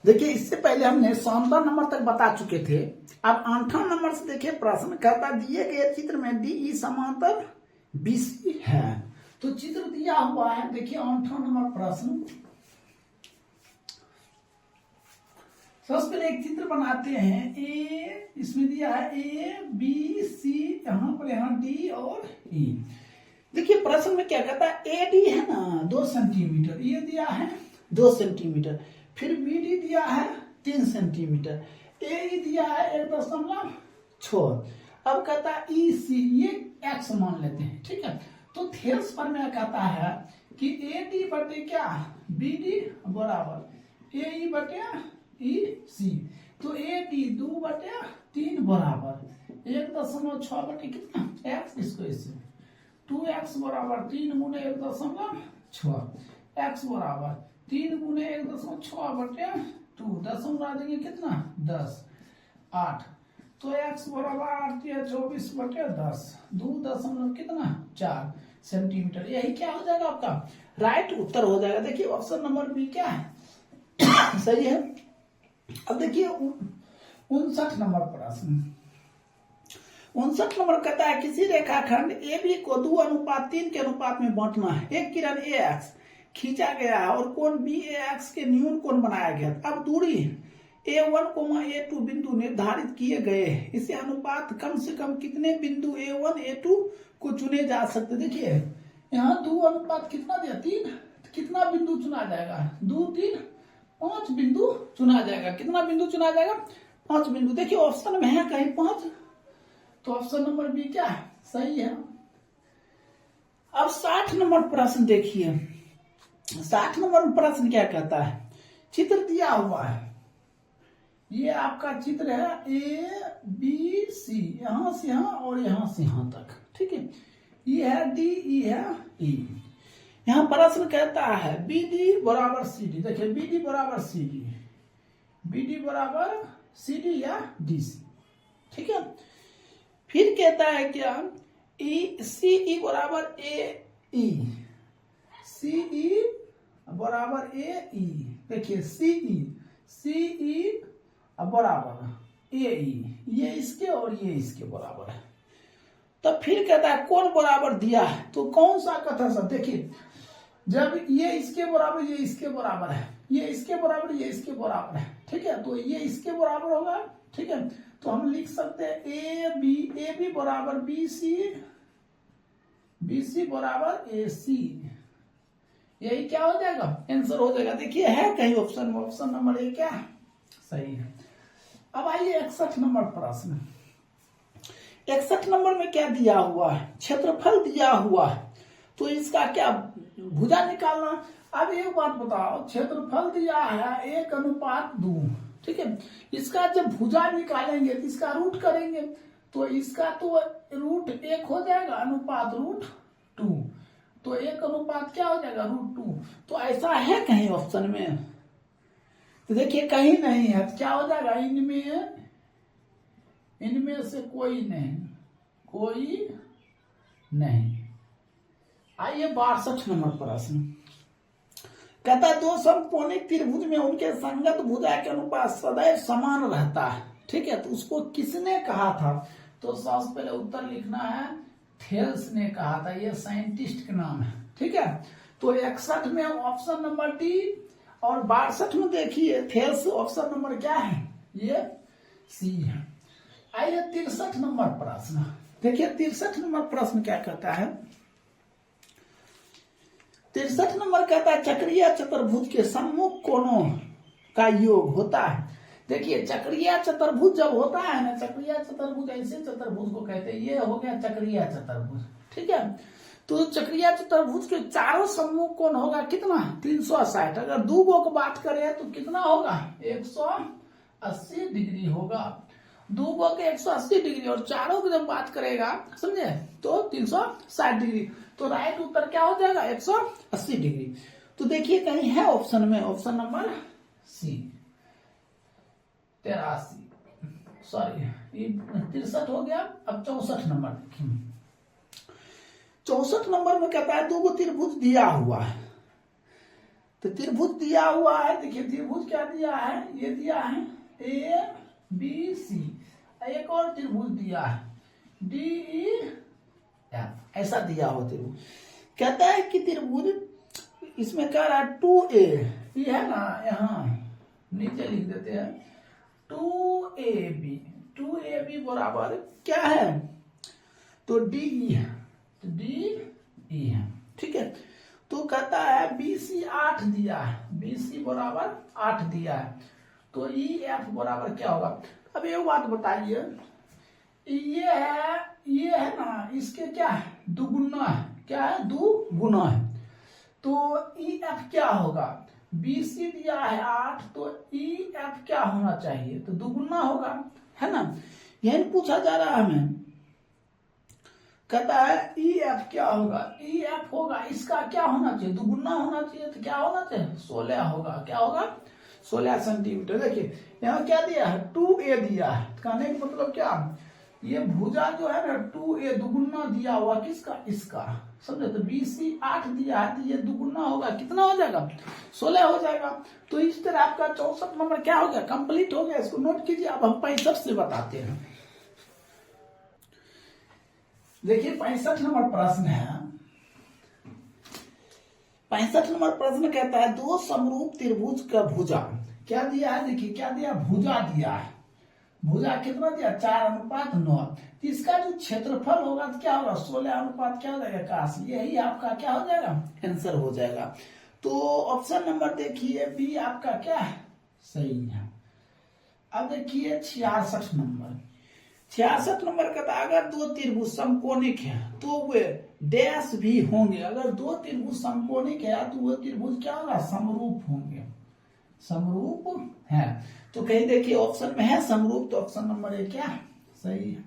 देखिए इससे पहले हमने 17 नंबर तक बता चुके थे। अब 8 नंबर से देखिए प्रश्न कहता दिए गए चित्र में डी समांतर बीसी है। तो चित्र दिया हुआ है, देखिए 8 नंबर प्रश्न। सबसे पहले एक चित्र बनाते हैं। ए इसमें दिया है ए बी सी, यहां पर यहाँ डी और ई। देखिए प्रश्न में क्या कहता है, ए डी है ना 2 सेंटीमीटर, ये दिया है 2 सेंटीमीटर। फिर बी डी दिया है 3 सेंटीमीटर, ए ई दिया है 1.6। अब कहता है ई सी, ये एक्स मान लेते हैं, ठीक है। तो थेल्स पर में कहता है कि ए डी बटे क्या बी डी बराबर ए ई बटे ई सी। तो ए डी 2/3 बराबर 1.6 बटे कितना एक्स, इसको इससे 2x बराबर 3 गुने 1.6, x बराबर 3 गुने 1.6 बटे 2, 10 उड़ा देंगे कितना 10, 8। तो x बराबर 8 या 24 बटे 10, 2 कितना 4 सेंटीमीटर। यही क्या हो जाएगा आपका राइट उत्तर हो जाएगा। देखिए ऑप्शन नंबर बी क्या है, सही है। अब देखिए 59 नंबर प्रश्न। 59 नंबर कहता है किसी रेखाखंड ए बी को 2:3 के अनुपात में बांटना है। एक किरण ए एक्स खींचा गया है और कोण बी ए एक्स के न्यून कोण बनाया गया। अब दूरी A1, A2 बिंदु निर्धारित किए गए। इसे अनुपात कम से कम कितने बिंदु A1, A2 को चुने जा सकते। देखिए यहाँ 2 अनुपात कितना दिया 3, कितना बिंदु चुना जाएगा 2, 3, 5 बिंदु चुना जाएगा। कितना बिंदु चुना जाएगा 5 बिंदु। देखिए ऑप्शन में है कहीं 5, तो ऑप्शन नंबर बी क्या है, सही है। अब 60 नंबर प्रश्न देखिए। 60 नंबर प्रश्न क्या कहता है, चित्र दिया हुआ है, ये आपका चित्र है ए बी सी, यहां से यहां और यहां से यहां तक, ठीक है। ये है डी, ई है ई। यहां प्रश्न कहता है बी डी बराबर सी डी। देखिए बी डी बराबर सी डी, बी डी बराबर सी डी या डी सी, ठीक है। फिर कहता है क्या ई सी ई बराबर ए ई, सी ई बराबर ए ई। देखिए सी ई बराबर ए ई, ये इसके और ये इसके बराबर है। तब फिर कहता है कोण बराबर दिया है, तो कौन सा कथन सब। देखिए जब ये इसके बराबर ये इसके बराबर है, ये इसके बराबर ये इसके बराबर है, ठीक है। तो ये इसके बराबर होगा, ठीक है। तो हम लिख सकते हैं ए बी बराबर बी सी बराबर ए सी। यही क्या हो जाएगा आंसर हो जाएगा। देखिए है कहीं ऑप्शन में, ऑप्शन नंबर ए क्या सही है। अब आइए 61 नंबर प्रश्न। 61 नंबर में क्या दिया हुआ है, क्षेत्रफल दिया हुआ है, तो इसका क्या भुजा निकालना। अब एक बात बताओ, क्षेत्रफल दिया है 1:2, ठीक है। इसका जब भुजा निकालेंगे तो इसका रूट करेंगे, तो इसका तो रूट 1 हो जाएगा, अनुपात √2। तो 1 अनुपात क्या हो जाएगा √2। तो ऐसा है कहीं ऑप्शन में, तो देखिए कहीं नहीं है, तो क्या हो जाएगा इनमें से कोई नहीं। आइए 62 नंबर प्रश्न। कहता है 2 समकोणिक त्रिभुज में उनके संगत भुजा के अनुपात सदैव समान रहता है, ठीक है। तो उसको किसने कहा था, तो सबसे पहले उत्तर लिखना है थेल्स ने कहा था, ये साइंटिस्ट का नाम है, ठीक है। तो 61 में ऑप्शन नंबर डी और 62 में देखिए थेल्स ऑप्शन नंबर क्या है, ये सी है। आइए 63 नंबर प्रश्न। देखिए 63 नंबर प्रश्न क्या कहता है। 63 नंबर कहता है चक्रीय चतुर्भुज के सम्मुख कोणों का योग होता है। देखिए चक्रीय चतुर्भुज जब होता है ना, चक्रीय चतुर्भुज ऐसे चतुर्भुज को कहते हैं, ये हो गया चक्रीय चतुर्भुज, ठीक है। तो चक्रीय चतुर्भुज के चारों सम्मुख कोण होगा कितना 360। अगर 2 गो को बात करें तो कितना होगा 180 डिग्री होगा। 2 गो के 180 डिग्री और चारों की जब बात करेगा समझे तो 360 डिग्री। तो राइट उत्तर क्या हो जाएगा 180 डिग्री। तो देखिए कहीं है ऑप्शन में, ऑप्शन नंबर सी 83, सॉरी ये 63 हो गया। अब 64 नंबर देखिए। 64 नंबर में कहता है 2 गो त्रिभुज दिया हुआ है, तो त्रिभुज दिया हुआ है, देखिए त्रिभुज क्या दिया है, ये दिया है ए बी सी, एक और त्रिभुज दिया है डी ई एफ, ऐसा दिया हो त्रिभुज। कहता है कि त्रिभुज इसमें कह रहा है 2a, ये है ना, यहाँ नीचे लिख देते हैं 2ab, 2ab बराबर क्या है, तो डी है, तो डी है, ठीक है। तो कहता है BC 8 दिया है, BC बराबर 8 दिया है, तो EF बराबर क्या होगा। अब एक बात बताइए, ये है ना, इसके क्या है, दुगुना है, क्या है, दुगुना है, तो EF क्या होगा, BC दिया है 8, तो EF क्या होना चाहिए, तो दुगुना होगा, है ना। यही पूछा जा रहा है हमें, कहता है EF क्या होगा, EF होगा इसका क्या होना चाहिए, दुगुना होना चाहिए, तो क्या होना चाहिए, 16 होगा, क्या होगा, 16 सेंटीमीटर। देखिए यहाँ क्या दिया है, 2a दिया है, कहने का मतलब क्या, ये भुजा जो है ना 2a दुगुना दिया हुआ किसका, इसका, समझे। तो BC 8 दिया है, तो ये दुगुना होगा, कितना हो जाएगा, 16 हो जाएगा। तो इस तरह आपका 64 नंबर क्या हो गया, कंप्लीट हो गया। इसको नोट कीजिए। अब हम 65 से बताते हैं। देखिए 65 नंबर प्रश्न है, 65 नंबर प्रश्न कहता है दो समरूप त्रिभुज का भुजा क्या दिया है, देखिए क्या दिया, भुजा दिया है, भुजा कितना दिया, 4:9। तो इसका जो क्षेत्रफल होगा तो क्या होगा, 16 क्या हो जाएगा, 81। यही आपका क्या हो जाएगा, आंसर हो जाएगा। तो ऑप्शन नंबर देखिए बी आपका क्या है, सही है। अब देखिए 66 नंबर, 66 नंबर का, अगर दो त्रिभुज समकोणिक है तो वे डैश भी होंगे। अगर दो त्रिभुज समकोणिक है तो वो त्रिभुज क्या होगा, समरूप होंगे, समरूप है। तो कहीं देखिए ऑप्शन में है समरूप, तो ऑप्शन नंबर ए क्या सही है।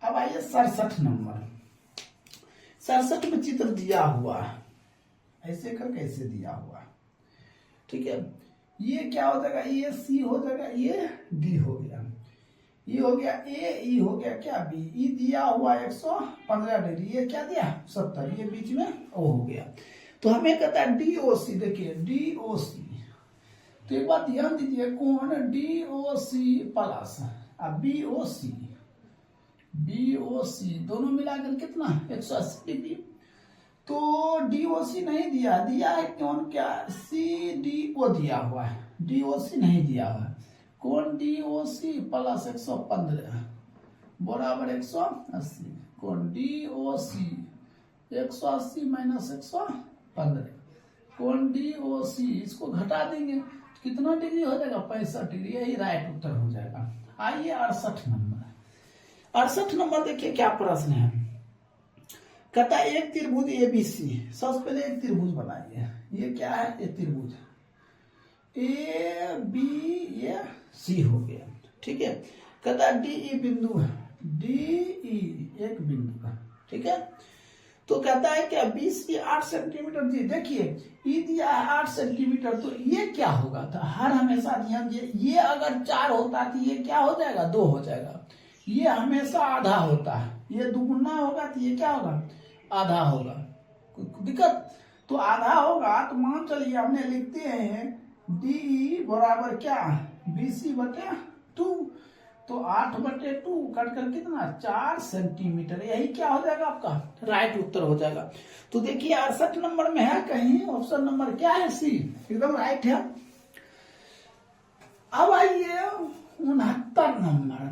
अब आइए 67 नंबर, 67 में चित्र दिया हुआ है, ऐसे कर कैसे दिया हुआ है, ठीक है। ये क्या हो जाएगा, ये सी हो जाएगा, ये डी हो गया, ये हो गया ए, ई हो गया क्या बी, ई दिया हुआ 115 डिग्री, ये क्या दिया 70, ये बीच में ओ हो गया। तो हमें कहता है DOC, देखिए DOC, तो एक बात ध्यान दीजिए, कोण DOC प्लस BOC दोनों मिलाकर कितना 180 डिग्री। तो DOC नहीं दिया है, कौन क्या CDO दिया हुआ है, DOC नहीं दिया हुआ है। कोण DOC प्लस 115 बराबर 180, कोण DOC 180 माइनस 115, कोण DOC इसको घटा देंगे कितना डिग्री हो जाएगा, 65 डिग्री, यही राइट उत्तर हो जाएगा। आइए 68 नंबर, 68 नंबर देखिए क्या प्रश्न है। कहता है एक त्रिभुज ABC, सबसे पहले एक त्रिभुज बनाइए, ये क्या है, ये त्रिभुज ABC हो गया, ठीक है। कहता है DE बिंदु है, DE एक बिंदु है, ठीक है। तो कहता है क्या BC 8 सेंटीमीटर दी, देखिए ई दिया है 8 सेंटीमीटर, तो ये क्या होगा, तो हर हमेशा ध्यान दिए, ये अगर 4 होता तो ये क्या हो जाएगा, 2 हो जाएगा। ये हमेशा आधा होता है, ये दुगुना होगा तो ये क्या होगा, आधा होगा, कोई दिक्कत। तो आधा होगा तो मान चलिए हमने लिखते हैं DE बराबर क्या BC बटे 2, तो 8/2 कट कर कितना 4 सेंटीमीटर, यही क्या हो जाएगा आपका राइट उत्तर हो जाएगा। तो देखिए 68 नंबर में है कहीं ऑप्शन नंबर क्या है सी, एकदम राइट है। अब आइए 69 नंबर,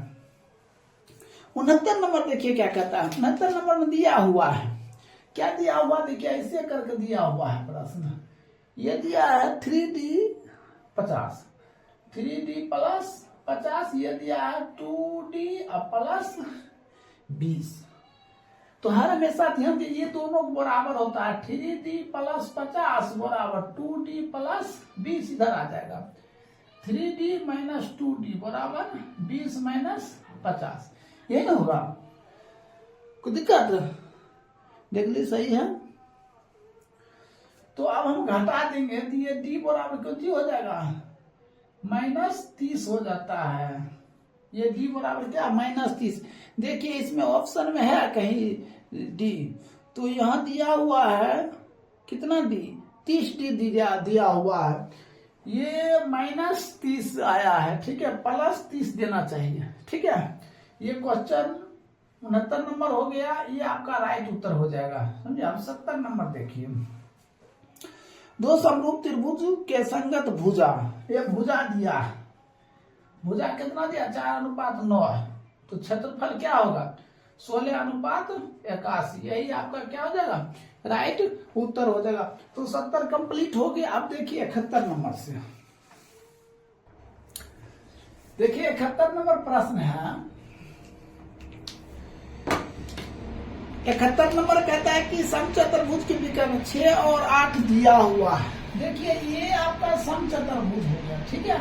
69 नंबर देखिए क्या कहता है। 69 नंबर में दिया हुआ है, क्या दिया हुआ देखिए, ऐसे करके दिया हुआ है प्रश्न। ये दिया है 3D 50, 3D प्लस 50, ये दिया है 2D प्लस 20। तो हर हमेशा ध्यान दीजिए, ये दोनों बराबर होता है, 3D प्लस 50 बराबर 2D प्लस 20, इधर आ जाएगा 3D माइनस 2D बराबर 20 माइनस 50, यही ना होगा, कोई दिक्कत, देख ली सही है। तो अब हम घटा देंगे तो ये D बराबर कितनी हो जाएगा, -30 हो जाता है। ये D बराबर क्या -30। देखिए इसमें ऑप्शन में है कहीं D, तो यहां दिया हुआ है कितना D 30D दिया हुआ है, ये -30 आया है, ठीक है, +30 देना चाहिए, ठीक है। ये क्वेश्चन 69 नंबर हो गया, ये आपका राइट उत्तर हो जाएगा, समझे। अब 70 नंबर देखिए, दो समरूप त्रिभुज के संगत भुजा, एक भुजा दिया, भुजा कितना दिया 4:9, तो क्षेत्रफल क्या होगा 16:81, यही आपका क्या हो जाएगा राइट उत्तर हो जाएगा। तो 70 कंप्लीट हो गया। अब देखिए 71 नंबर से, देखिए 71 नंबर प्रश्न है। 71 नंबर कहता है कि समचतुर्भुज के विकर्ण 6 और 8 दिया हुआ है। देखिए ये आपका समचतुर्भुज हो गया, ठीक है,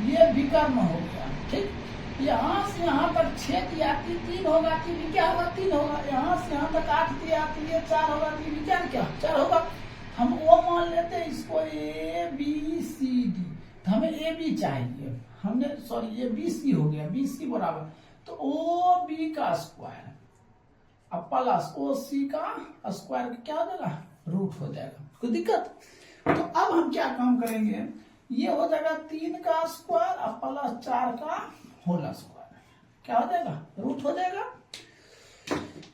ये विकर्ण हो गया, ठीक। यहाँ से यहाँ तक 6 दिया, 3 होगा, 3 क्या होगा 3 होगा। यहाँ से यहाँ तक 8 दिया, तो ये 4 होगा, 3 क्या क्या 4 होगा। हम वो मान लेते हैं इसको ABCD, तो हमें AB चाहिए, हमने सॉरी ये BC हो गया, BC बराबर तो OB का स्क्वायर अब प्लस OC का स्क्वायर क्या हो जाएगा रूट हो जाएगा, कोई दिक्कत। तो अब हम क्या काम करेंगे, ये हो जाएगा 3 का स्क्वायर अब +4 का होल स्क्वायर, क्या हो जाएगा रूट हो जाएगा।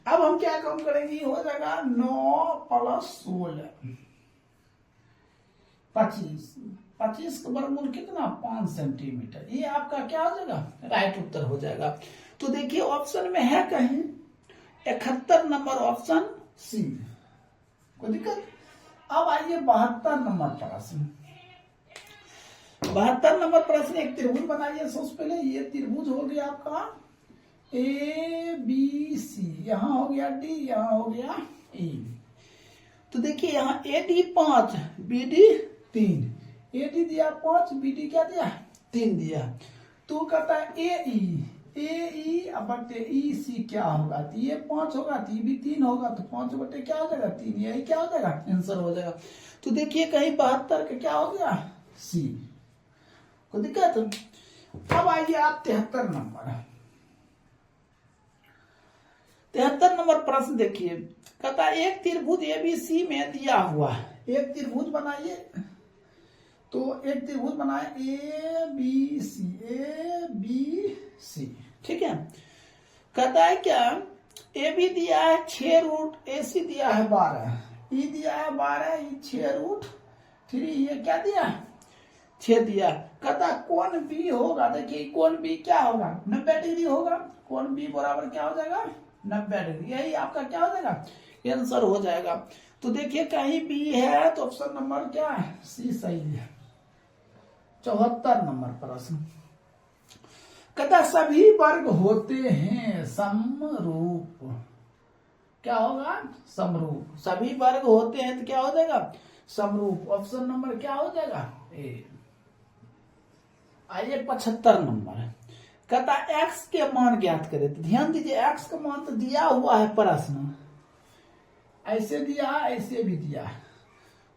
अब हम क्या काम करेंगे, ये हो जाएगा 9 + 16 25, 25 का वर्गमूल कितना 5 सेंटीमीटर, ये आपका क्या हो जाएगा राइट उत्तर हो जाएगा। तो देखिए ऑप्शन में है कहीं 71 नंबर ऑप्शन सी, कोई दिक्कत। अब आइए 72 नंबर प्रश्न। 72 नंबर प्रश्न, एक त्रिभुज बनाइए सबसे पहले। ये त्रिभुज हो गया आपका ABC, यहां हो गया D, यहां हो गया E। तो देखिए यहाँ AD 5, BD 3, AD दिया 5, BD क्या दिया 3 दिया। तो कहता है AE अब EC क्या होगा, तो ये 5 होगा, तो ये भी 3 होगा, तो 5 क्या हो जाएगा 3, यही क्या हो जाएगा आंसर हो जाएगा। तो देखिए कहीं 72 का क्या हो गया C, कोई दिक्कत। अब आइए आप 73 नंबर, 73 नंबर प्रश्न देखिए, कहता एक त्रिभुज ABC में दिया हुआ है, एक त्रिभुज बनाइए। तो एक त्रिभुज बनाए ABC, ठीक है। कहता है क्या AB दिया है 6 √AC दिया है 12, E दिया है 12, E 6 √3, ये क्या दिया 6 दिया। कहता कोण B होगा, देखिए कोण B क्या होगा 90 डिग्री होगा, कोण B बराबर क्या हो जाएगा 90 डिग्री, यही आपका क्या हो जाएगा आंसर हो जाएगा। तो देखिए कहीं B है तो ऑप्शन नंबर क्या है C सही है। 74 नंबर प्रश्न, कहता सभी वर्ग होते हैं समरूप, क्या होगा समरूप, सभी वर्ग होते हैं तो क्या हो जाएगा समरूप, ऑप्शन नंबर क्या हो जाएगा A। आइए 75 नंबर, कहता x के मान ज्ञात करें। तो ध्यान दीजिए x का मान तो दिया हुआ है प्रश्न, ऐसे दिया है ऐसे भी दिया है,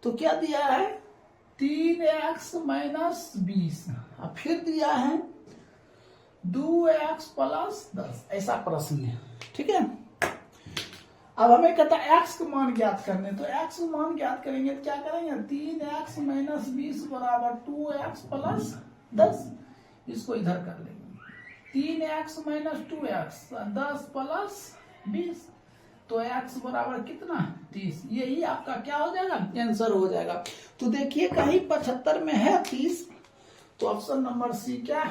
तो क्या दिया है 3x - 20, और फिर दिया है 2x + 10, ऐसा प्रश्न है, ठीक है। अब हमें कहता है x का मान ज्ञात करने, तो x का मान ज्ञात करेंगे तो क्या करेंगे 3x - 20 बराबर 2x + 10, इसको इधर कर लेंगे 3x - 2x 10 + 20, तो x बराबर कितना 30, यही आपका क्या हो जाएगा आंसर हो जाएगा। तो देखिए कहीं 75 में है 30, तो ऑप्शन नंबर सी क्या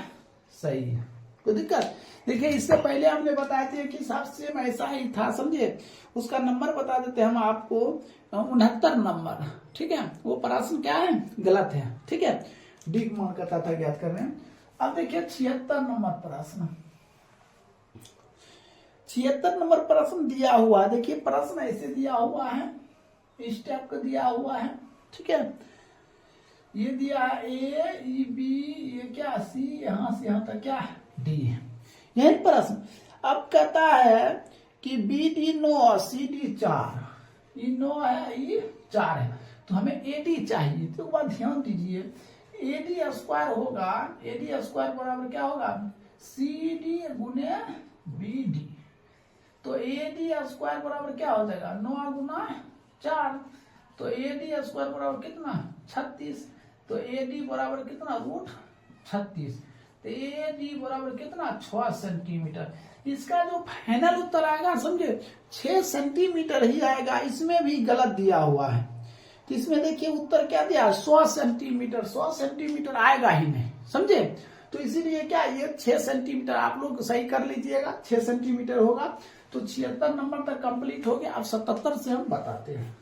सही है, कोई दिक्कत। देखिए इससे पहले हमने बताए थे कि सब सेम ऐसा ही था, समझे, उसका नंबर बता देते हम आपको 69 नंबर, ठीक है, वो प्रश्न क्या है गलत है, ठीक है, डी मान का था ज्ञात कर रहे हैं। अब देखिए 76 नंबर प्रश्न, 76 नंबर प्रश्न दिया हुआ है। देखिए प्रश्न ऐसे दिया हुआ है, इस टाइप का दिया हुआ है, ठीक है, ये दिया है A E B, ये क्या C, यहां से यहां तक क्या D है, यही प्रश्न। अब कहता है कि BD 9 CD 4, E 9 है E 4 है, तो हमें AD चाहिए। तो एक बार ध्यान दीजिए AD स्क्वायर होगा, AD स्क्वायर बराबर क्या होगा CD गुने BD, तो AD स्क्वायर बराबर क्या हो जाएगा 9 × 4, तो AD स्क्वायर बराबर कितना 36, तो AD बराबर कितना रूट 36, तो AD बराबर कितना 6 सेंटीमीटर। इसका जो फाइनल उत्तर आएगा समझे 6 सेंटीमीटर ही आएगा, इसमें भी गलत दिया हुआ है। तो इसमें देखिए उत्तर क्या दिया 100 सेंटीमीटर, 100 सेंटीमीटर आएगा ही नहीं, समझे। तो इसीलिए क्या ये 6 सेंटीमीटर आप लोग सही कर लीजिएगा, 6 सेंटीमीटर होगा। तो 76 नंबर तक कंप्लीट हो गया। अब 77 से हम बताते हैं।